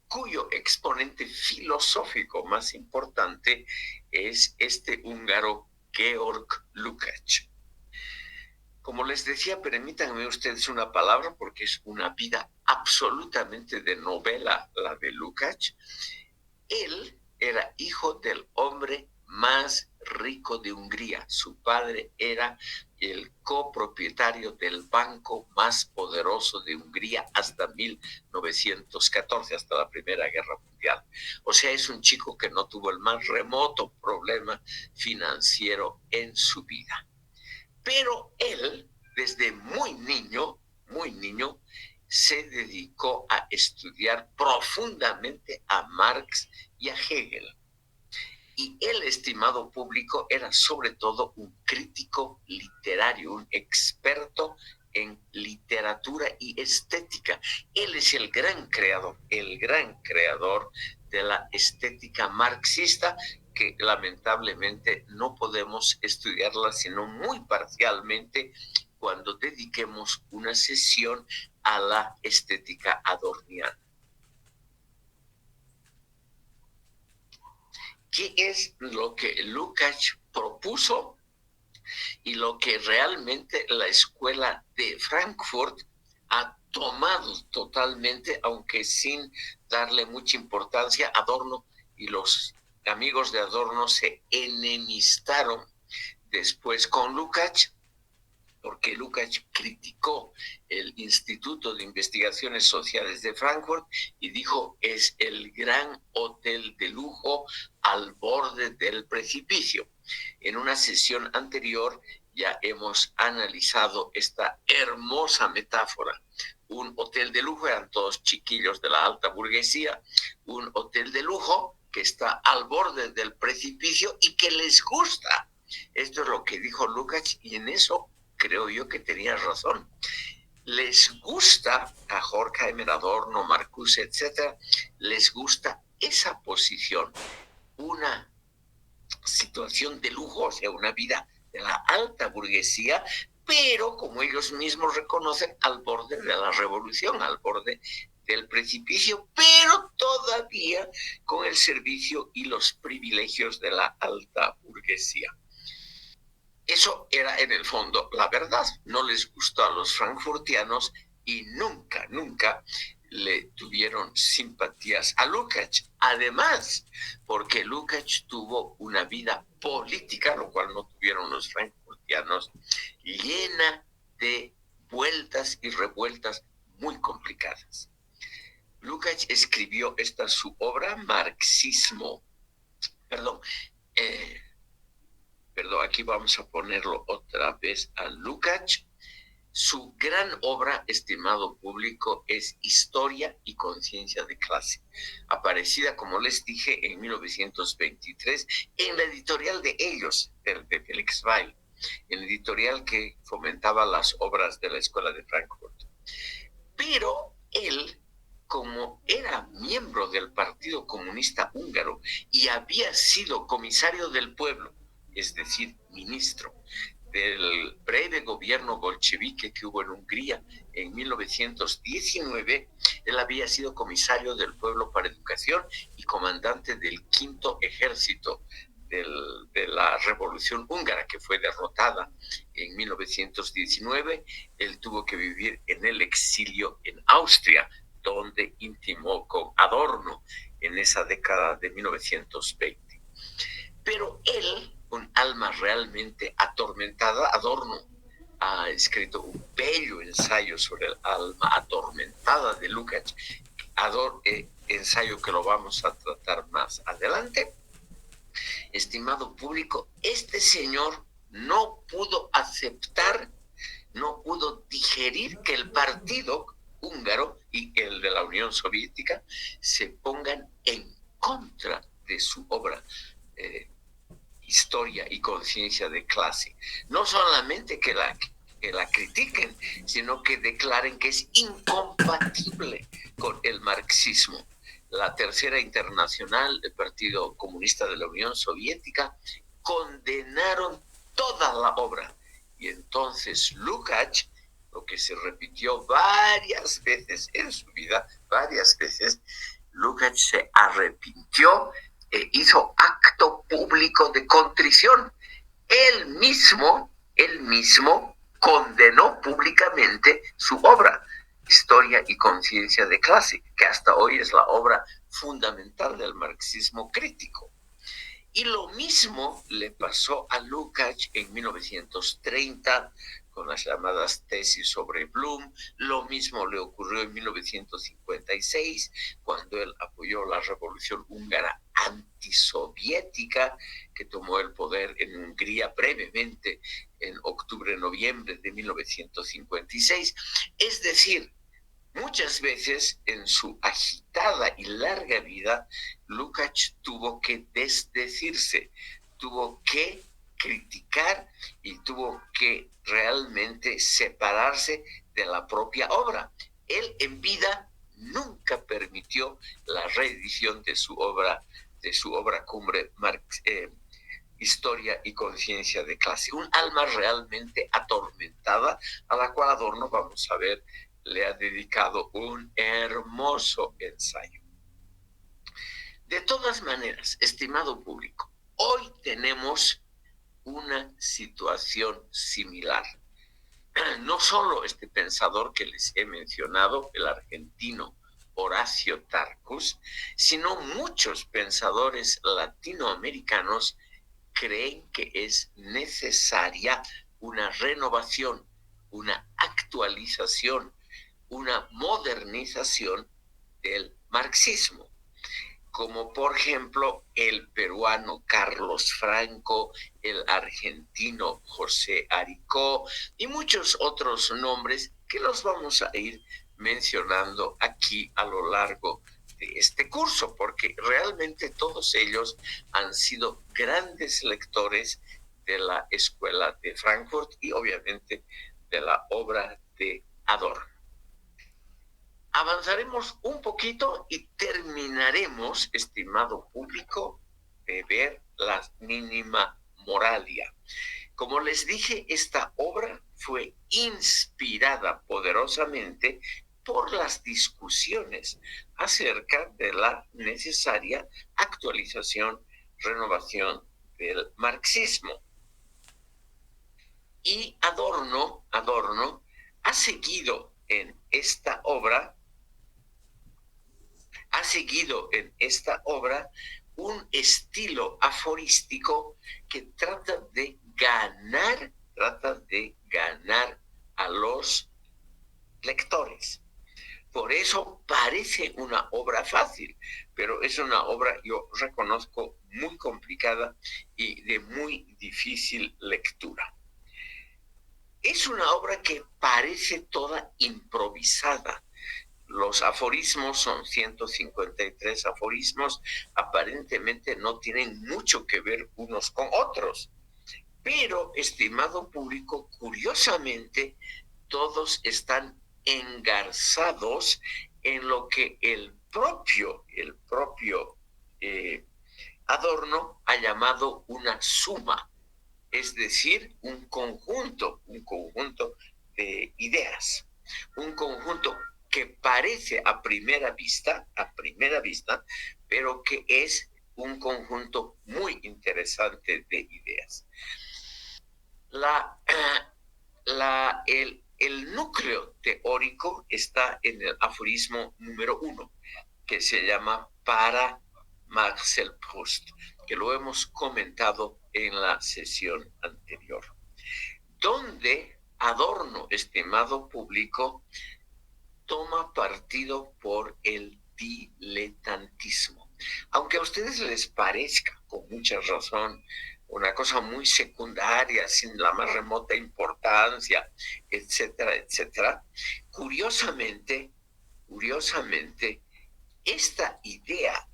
cuyo exponente filosófico más importante es este húngaro Georg Lukács. Como les decía, permítanme ustedes una palabra, porque es una vida absolutamente de novela la de Lukács. Él era hijo del hombre más rico de Hungría. Su padre era el copropietario del banco más poderoso de Hungría hasta 1914, hasta la Primera Guerra Mundial. O sea, es un chico que no tuvo el más remoto problema financiero en su vida. Pero él, desde muy niño, se dedicó a estudiar profundamente a Marx y a Hegel. Y el, estimado público, era sobre todo un crítico literario, un experto en literatura y estética. Él es el gran creador de la estética marxista, que lamentablemente no podemos estudiarla sino muy parcialmente cuando dediquemos una sesión a la estética adorniana. ¿Qué es lo que Lukács propuso y lo que realmente la escuela de Frankfurt ha tomado totalmente, aunque sin darle mucha importancia? Adorno y los amigos de Adorno se enemistaron después con Lukács, porque Lukács criticó el Instituto de Investigaciones Sociales de Frankfurt y dijo: es el gran hotel de lujo al borde del precipicio. En una sesión anterior ya hemos analizado esta hermosa metáfora. Un hotel de lujo, eran todos chiquillos de la alta burguesía, un hotel de lujo que está al borde del precipicio y que les gusta. Esto es lo que dijo Lukács, y en eso creo yo que tenía razón. Les gusta a Horkheimer, Adorno, Marcuse, etcétera, les gusta esa posición, una situación de lujo, o sea, una vida de la alta burguesía, pero como ellos mismos reconocen, al borde de la revolución, al borde del precipicio, pero todavía con el servicio y los privilegios de la alta burguesía. Eso era en el fondo la verdad. No les gustó a los frankfurtianos y nunca le tuvieron simpatías a Lukács. Además, porque Lukács tuvo una vida política, lo cual no tuvieron los frankfurtianos, llena de vueltas y revueltas muy complicadas. Lukács escribió su obra Marxismo. Perdón, aquí vamos a ponerlo otra vez a Lukács. Su gran obra, estimado público, es Historia y Conciencia de Clase, aparecida, como les dije, en 1923 en la editorial de ellos, de Felix Weil, el editorial que fomentaba las obras de la Escuela de Frankfurt. Pero él como era miembro del Partido Comunista Húngaro y había sido comisario del pueblo, es decir, ministro del breve gobierno bolchevique que hubo en Hungría en 1919, él había sido comisario del pueblo para educación y comandante del quinto ejército de la Revolución Húngara, que fue derrotada en 1919. Él tuvo que vivir en el exilio en Austria, donde intimó con Adorno en esa década de 1920. Pero él, un alma realmente atormentada, Adorno ha escrito un bello ensayo sobre el alma atormentada de Lukács, ensayo que lo vamos a tratar más adelante. Estimado público, este señor no pudo aceptar, no pudo digerir que el partido húngaro y el de la Unión Soviética se pongan en contra de su obra Historia y Conciencia de Clase. No solamente que la critiquen, sino que declaren que es incompatible con el marxismo. La Tercera Internacional, el Partido Comunista de la Unión Soviética, condenaron toda la obra. Y entonces Lukács, lo que se repitió varias veces en su vida, Lukács se arrepintió e hizo acto público de contrición. Él mismo condenó públicamente su obra, Historia y Conciencia de Clase, que hasta hoy es la obra fundamental del marxismo crítico. Y lo mismo le pasó a Lukács en 1930 con las llamadas tesis sobre Blum. Lo mismo le ocurrió en 1956 cuando él apoyó la revolución húngara antisoviética que tomó el poder en Hungría brevemente en octubre-noviembre de 1956. Es decir, muchas veces en su agitada y larga vida, Lukács tuvo que desdecirse, tuvo que criticar y tuvo que realmente separarse de la propia obra. Él en vida nunca permitió la reedición de su obra cumbre, Historia y Conciencia de Clase. Un alma realmente atormentada, a la cual Adorno, vamos a ver, le ha dedicado un hermoso ensayo. De todas maneras, estimado público, hoy tenemos una situación similar. No solo este pensador que les he mencionado, el argentino Horacio Tarcus, sino muchos pensadores latinoamericanos creen que es necesaria una renovación, una actualización, una modernización del marxismo, como por ejemplo el peruano Carlos Franco, el argentino José Aricó y muchos otros nombres que los vamos a ir mencionando aquí a lo largo de este curso, porque realmente todos ellos han sido grandes lectores de la Escuela de Frankfurt y obviamente de la obra de Adorno. Avanzaremos un poquito y terminaremos, estimado público, de ver la Mínima Moralia. Como les dije, esta obra fue inspirada poderosamente por las discusiones acerca de la necesaria actualización, renovación del marxismo. Y Adorno ha seguido en esta obra un estilo aforístico que trata de ganar a los lectores. Por eso parece una obra fácil, pero es una obra, yo reconozco, muy complicada y de muy difícil lectura. Es una obra que parece toda improvisada. Los aforismos son 153 aforismos, aparentemente no tienen mucho que ver unos con otros. Pero, estimado público, curiosamente, todos están engarzados en lo que el propio Adorno ha llamado una suma, es decir, un conjunto de ideas, un conjunto que parece a primera vista, pero que es un conjunto muy interesante de ideas. El núcleo teórico está en el aforismo número 1, que se llama Para Marcel Proust, que lo hemos comentado en la sesión anterior, donde Adorno, estimado público, toma partido por el diletantismo. Aunque a ustedes les parezca, con mucha razón, una cosa muy secundaria, sin la más remota importancia, etcétera, etcétera, curiosamente, esta idea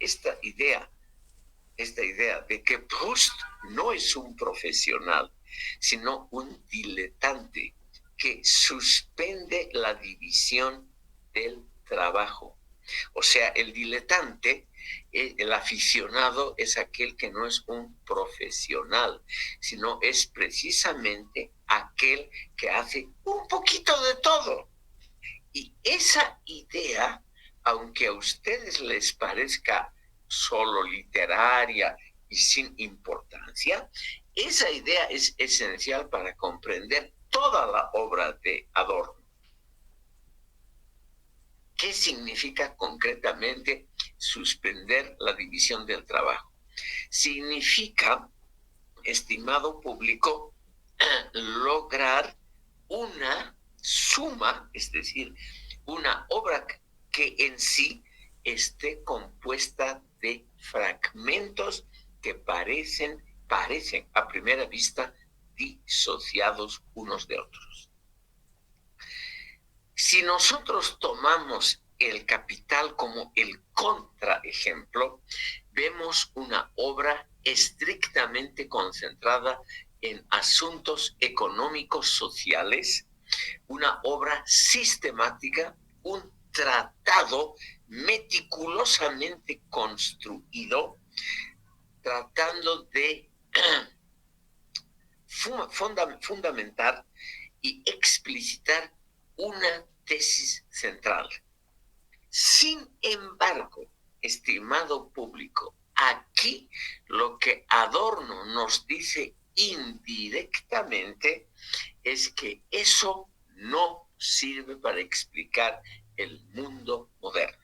de que Proust no es un profesional, sino un diletante que suspende la división del trabajo. O sea, el diletante, el aficionado, es aquel que no es un profesional, sino es precisamente aquel que hace un poquito de todo. Y esa idea, aunque a ustedes les parezca solo literaria y sin importancia, esa idea es esencial para comprender toda la obra de Adorno. ¿Qué significa concretamente suspender la división del trabajo? Significa, estimado público, lograr una suma, es decir, una obra que en sí esté compuesta de fragmentos que parecen a primera vista disociados unos de otros. Si nosotros tomamos el Capital como el contraejemplo, vemos una obra estrictamente concentrada en asuntos económicos sociales, una obra sistemática, un tratado meticulosamente construido, tratando de fundamentar y explicitar una tesis central. Sin embargo, estimado público, aquí lo que Adorno nos dice indirectamente es que eso no sirve para explicar el mundo moderno.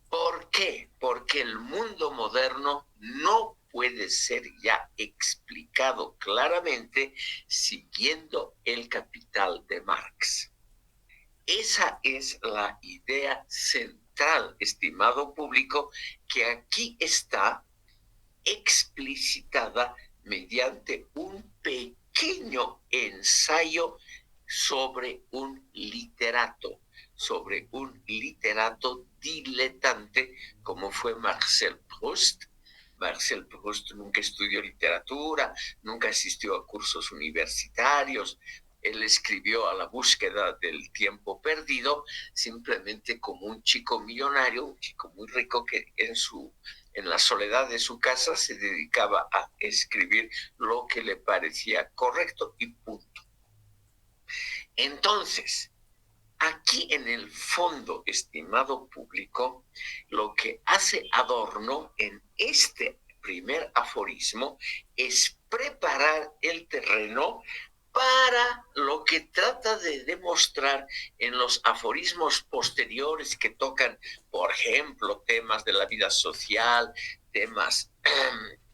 ¿Por qué? Porque el mundo moderno no puede ser ya explicado claramente siguiendo el Capital de Marx. Esa es la idea central, estimado público, que aquí está explicitada mediante un pequeño ensayo sobre un literato diletante como fue Marcel Proust. Marcel Proust nunca estudió literatura, nunca asistió a cursos universitarios. Él escribió A la búsqueda del tiempo perdido simplemente como un chico millonario, un chico muy rico que en la soledad de su casa se dedicaba a escribir lo que le parecía correcto y punto. Entonces, aquí en el fondo, estimado público, lo que hace Adorno en este primer aforismo es preparar el terreno para lo que trata de demostrar en los aforismos posteriores que tocan, por ejemplo, temas de la vida social, temas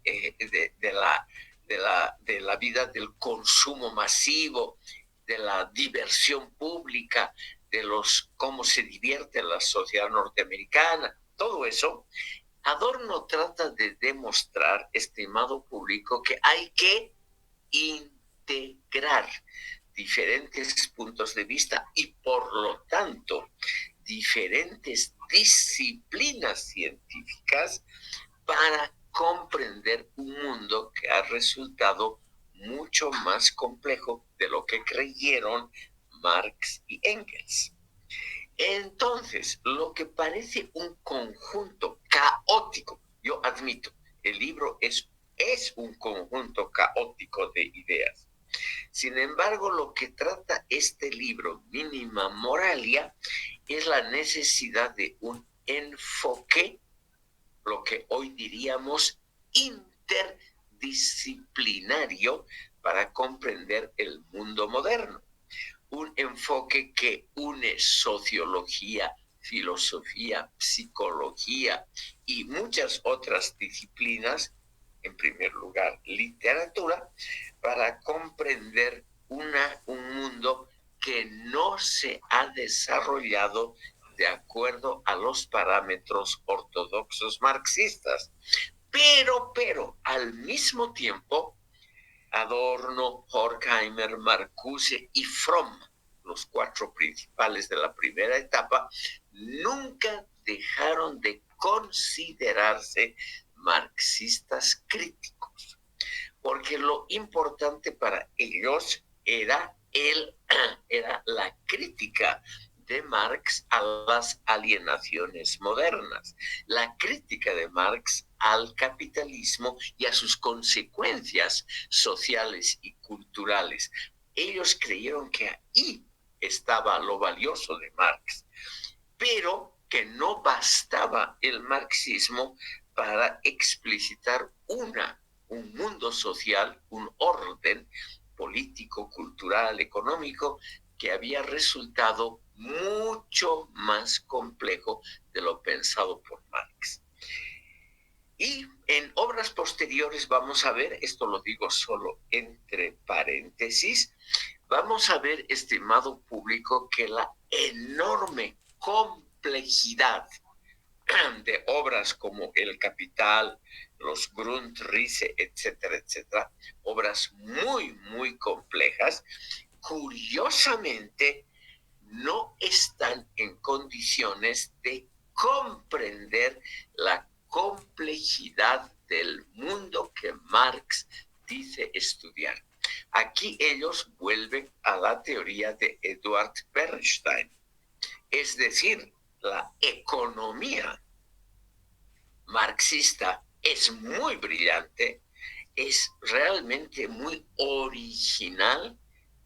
de la vida del consumo masivo, de la diversión pública, de cómo se divierte la sociedad norteamericana, todo eso. Adorno trata de demostrar, estimado público, que hay que integrar diferentes puntos de vista y por lo tanto diferentes disciplinas científicas para comprender un mundo que ha resultado mucho más complejo de lo que creyeron Marx y Engels. Entonces, lo que parece un conjunto caótico, yo admito, el libro es un conjunto caótico de ideas. Sin embargo, lo que trata este libro, Mínima Moralia, es la necesidad de un enfoque, lo que hoy diríamos interdisciplinario, para comprender el mundo moderno. Un enfoque que une sociología, filosofía, psicología y muchas otras disciplinas, en primer lugar literatura, para comprender un mundo que no se ha desarrollado de acuerdo a los parámetros ortodoxos marxistas. Pero, al mismo tiempo, Adorno, Horkheimer, Marcuse y Fromm, los cuatro principales de la primera etapa, nunca dejaron de considerarse marxistas críticos, porque lo importante para ellos era la crítica de Marx a las alienaciones modernas, la crítica de Marx al capitalismo y a sus consecuencias sociales y culturales. Ellos creyeron que ahí estaba lo valioso de Marx, pero que no bastaba el marxismo para explicitar un mundo social, un orden político, cultural, económico, que había resultado mucho más complejo de lo pensado por Marx. Y en obras posteriores vamos a ver, esto lo digo solo entre paréntesis, vamos a ver, estimado público, que la enorme complejidad de obras como El Capital, los Grundrisse, etcétera, etcétera, obras muy, muy complejas, curiosamente no están en condiciones de comprender la complejidad del mundo que Marx dice estudiar. Aquí ellos vuelven a la teoría de Eduard Bernstein, es decir, la economía marxista es muy brillante, es realmente muy original,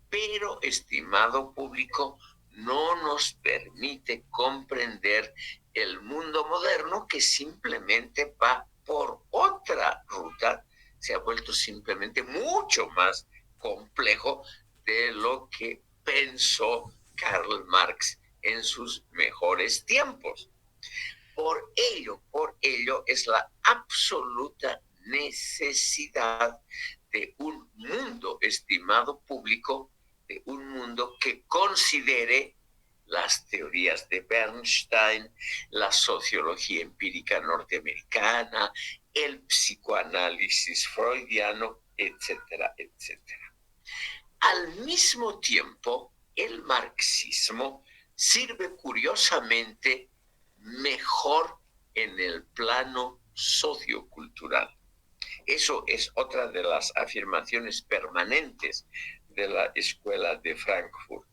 pero, estimado público, no nos permite comprender el mundo moderno, que simplemente va por otra ruta, se ha vuelto simplemente mucho más complejo de lo que pensó Karl Marx en sus mejores tiempos. Por ello es la absoluta necesidad de un mundo, estimado público, de un mundo que considere las teorías de Bernstein, la sociología empírica norteamericana, el psicoanálisis freudiano, etcétera, etcétera. Al mismo tiempo, el marxismo sirve curiosamente mejor en el plano sociocultural. Eso es otra de las afirmaciones permanentes de la Escuela de Frankfurt.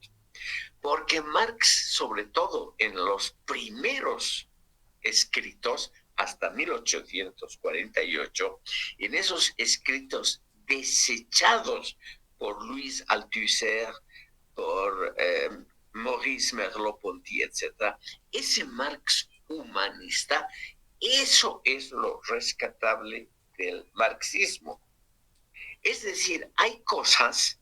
Porque Marx, sobre todo en los primeros escritos, hasta 1848, en esos escritos desechados por Louis Althusser, por Maurice Merleau-Ponty, etc., ese Marx humanista, eso es lo rescatable del marxismo. Es decir, hay cosas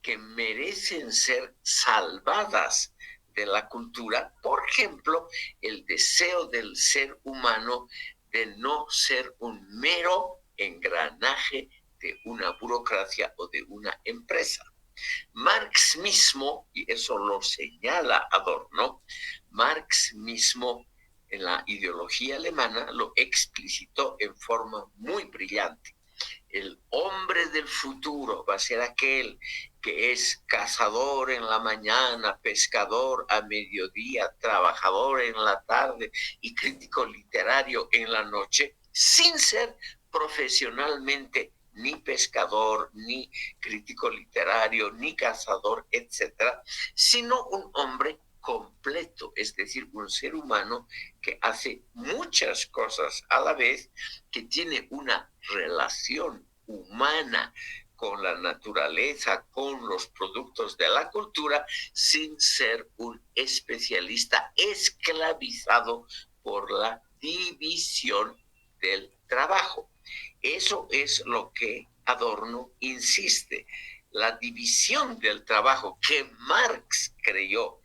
que merecen ser salvadas de la cultura, por ejemplo, el deseo del ser humano de no ser un mero engranaje de una burocracia o de una empresa. Marx mismo, y eso lo señala Adorno, Marx mismo en la ideología alemana lo explicitó en forma muy brillante. El hombre del futuro va a ser aquel que es cazador en la mañana, pescador a mediodía, trabajador en la tarde y crítico literario en la noche, sin ser profesionalmente ni pescador, ni crítico literario, ni cazador, etcétera, sino un hombre completo, es decir, un ser humano que hace muchas cosas a la vez, que tiene una relación humana con la naturaleza, con los productos de la cultura, sin ser un especialista esclavizado por la división del trabajo. Eso es lo que Adorno insiste. La división del trabajo que Marx creyó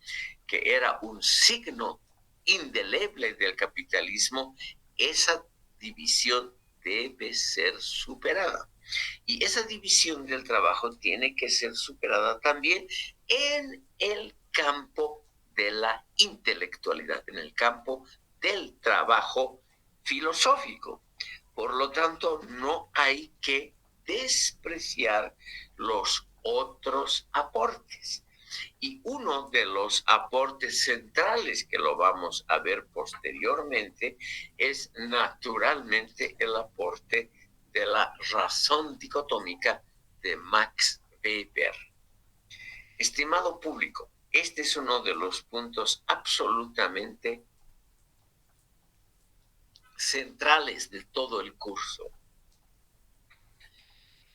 que era un signo indeleble del capitalismo, esa división debe ser superada. Y esa división del trabajo tiene que ser superada también en el campo de la intelectualidad, en el campo del trabajo filosófico. Por lo tanto, no hay que despreciar los otros aportes. Y uno de los aportes centrales, que lo vamos a ver posteriormente, es naturalmente el aporte de la razón dicotómica de Max Weber. Estimado público, este es uno de los puntos absolutamente centrales de todo el curso.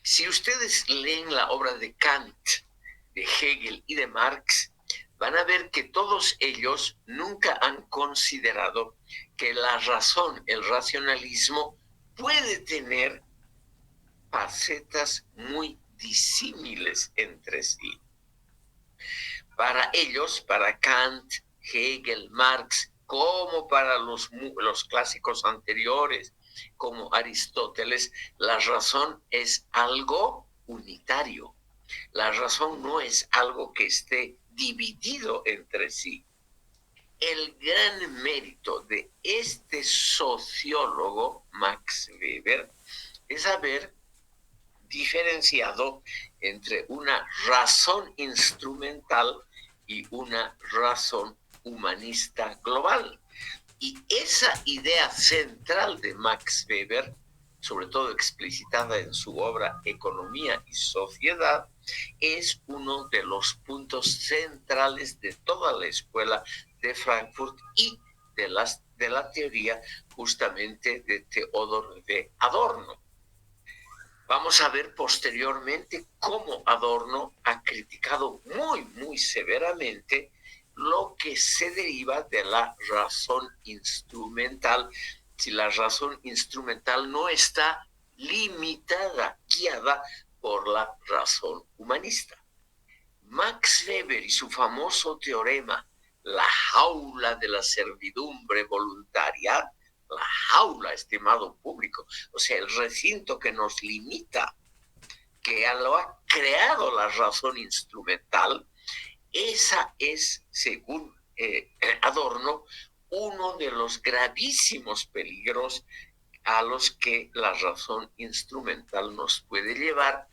Si ustedes leen la obra de Kant, de Hegel y de Marx, van a ver que todos ellos nunca han considerado que la razón, el racionalismo, puede tener facetas muy disímiles entre sí. Para ellos, para Kant, Hegel, Marx, como para los clásicos anteriores, como Aristóteles, la razón es algo unitario. La razón no es algo que esté dividido entre sí. El gran mérito de este sociólogo, Max Weber, es haber diferenciado entre una razón instrumental y una razón humanista global. Y esa idea central de Max Weber, sobre todo explicitada en su obra Economía y Sociedad, es uno de los puntos centrales de toda la escuela de Frankfurt y de la teoría justamente de Theodor W. Adorno. Vamos a ver posteriormente cómo Adorno ha criticado muy severamente lo que se deriva de la razón instrumental, si la razón instrumental no está limitada, guiada por la razón humanista. Max Weber y su famoso teorema, la jaula de la servidumbre voluntaria, la jaula, estimado público, o sea, el recinto que nos limita, que lo ha creado la razón instrumental, esa es, según Adorno, uno de los gravísimos peligros a los que la razón instrumental nos puede llevar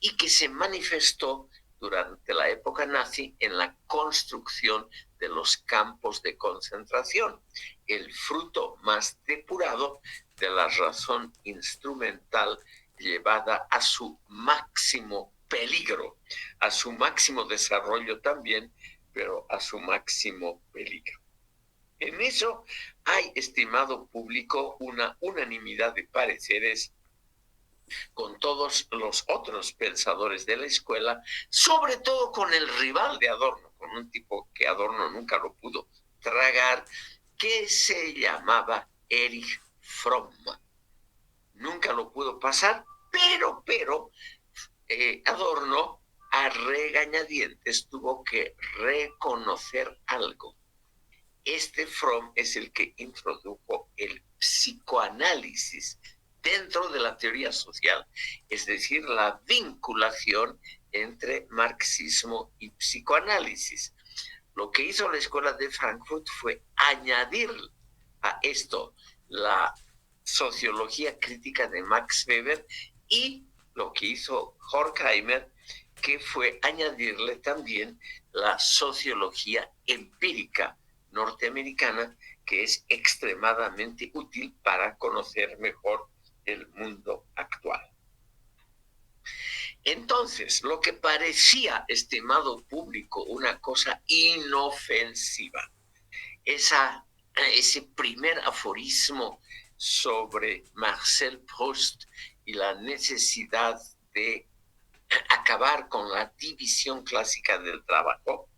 y que se manifestó durante la época nazi en la construcción de los campos de concentración, el fruto más depurado de la razón instrumental llevada a su máximo peligro, a su máximo desarrollo también, pero a su máximo peligro. En eso hay, estimado público, una unanimidad de pareceres con todos los otros pensadores de la escuela, sobre todo con el rival de Adorno, con un tipo que Adorno nunca lo pudo tragar, que se llamaba Erich Fromm. Nunca lo pudo pasar, pero Adorno a regañadientes tuvo que reconocer algo. Este Fromm es el que introdujo el psicoanálisis dentro de la teoría social, es decir, la vinculación entre marxismo y psicoanálisis. Lo que hizo la escuela de Frankfurt fue añadir a esto la sociología crítica de Max Weber y lo que hizo Horkheimer, que fue añadirle también la sociología empírica norteamericana, que es extremadamente útil para conocer mejor el mundo actual. Entonces, lo que parecía, estimado público, una cosa inofensiva, ese primer aforismo sobre Marcel Proust y la necesidad de acabar con la división clásica del trabajo,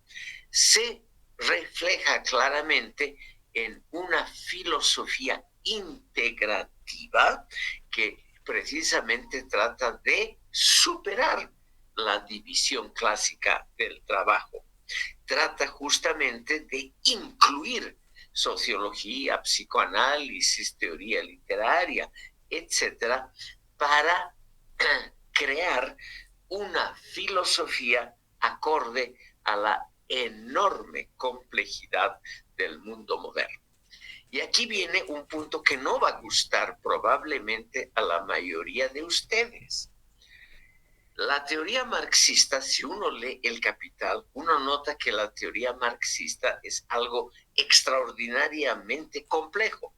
se refleja claramente en una filosofía integrativa que precisamente trata de superar la división clásica del trabajo. Trata justamente de incluir sociología, psicoanálisis, teoría literaria, etcétera, para crear una filosofía acorde a la enorme complejidad del mundo moderno. Y aquí viene un punto que no va a gustar probablemente a la mayoría de ustedes. La teoría marxista, si uno lee El Capital, uno nota que la teoría marxista es algo extraordinariamente complejo,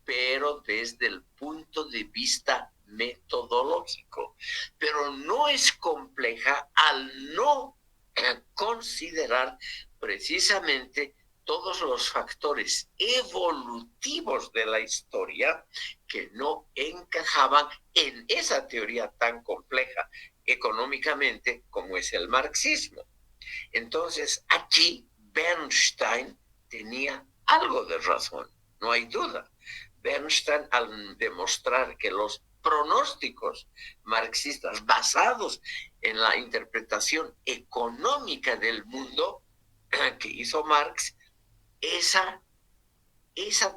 pero desde el punto de vista metodológico. Pero no es compleja al no considerar precisamente todos los factores evolutivos de la historia que no encajaban en esa teoría tan compleja económicamente como es el marxismo. Entonces, aquí Bernstein tenía algo de razón, no hay duda. Bernstein, al demostrar que los pronósticos marxistas basados en la interpretación económica del mundo que hizo Marx, esa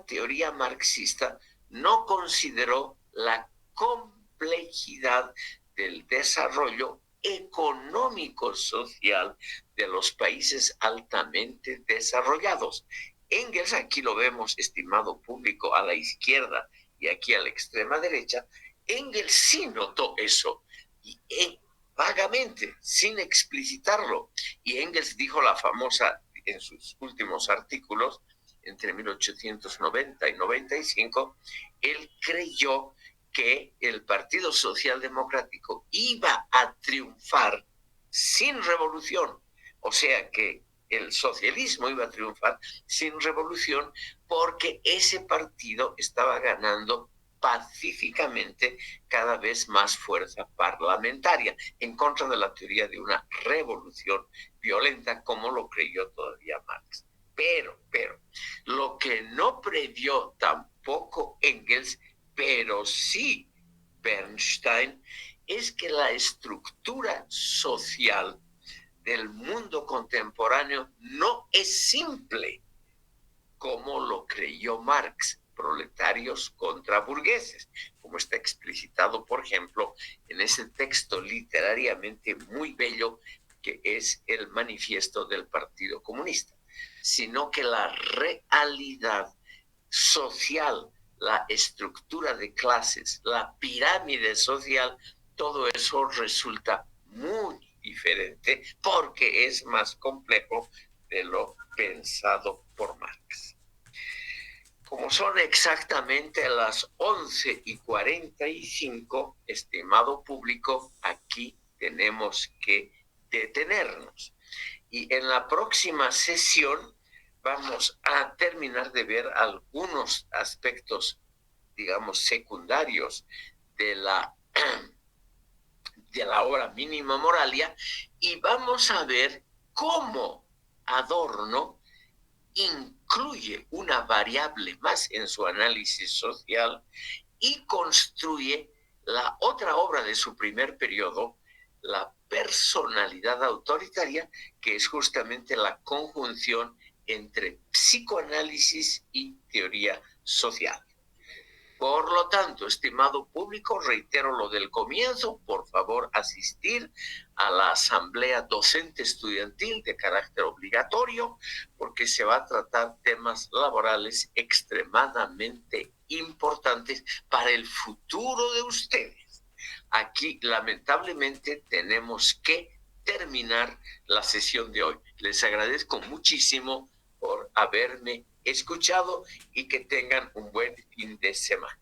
teoría marxista no consideró la complejidad del desarrollo económico-social de los países altamente desarrollados. Engels, aquí lo vemos, estimado público, a la izquierda y aquí a la extrema derecha, Engels sí notó eso, y vagamente, sin explicitarlo. Y Engels dijo la famosa, en sus últimos artículos, entre 1890 y 95, él creyó que el Partido Social Democrático iba a triunfar sin revolución, o sea que el socialismo iba a triunfar sin revolución porque ese partido estaba ganando pacíficamente cada vez más fuerza parlamentaria, en contra de la teoría de una revolución violenta como lo creyó todavía Marx. Pero, lo que no previó tampoco Engels, pero sí Bernstein, es que la estructura social del mundo contemporáneo no es simple como lo creyó Marx, proletarios contra burgueses, como está explicitado, por ejemplo, en ese texto literariamente muy bello que es el Manifiesto del Partido Comunista, sino que la realidad social, la estructura de clases, la pirámide social, todo eso resulta muy diferente porque es más complejo de lo pensado por Marx. Como son exactamente las 11:45, estimado público, aquí tenemos que detenernos. Y en la próxima sesión vamos a terminar de ver algunos aspectos, digamos, secundarios de la obra Mínima Moralia, y vamos a ver cómo Adorno incluye una variable más en su análisis social y construye la otra obra de su primer periodo, La personalidad autoritaria, que es justamente la conjunción entre psicoanálisis y teoría social. Por lo tanto, estimado público, reitero lo del comienzo, por favor asistir a la asamblea docente estudiantil de carácter obligatorio, porque se va a tratar temas laborales extremadamente importantes para el futuro de ustedes. Aquí, lamentablemente, tenemos que terminar la sesión de hoy. Les agradezco muchísimo por haberme escuchado y que tengan un buen fin de semana.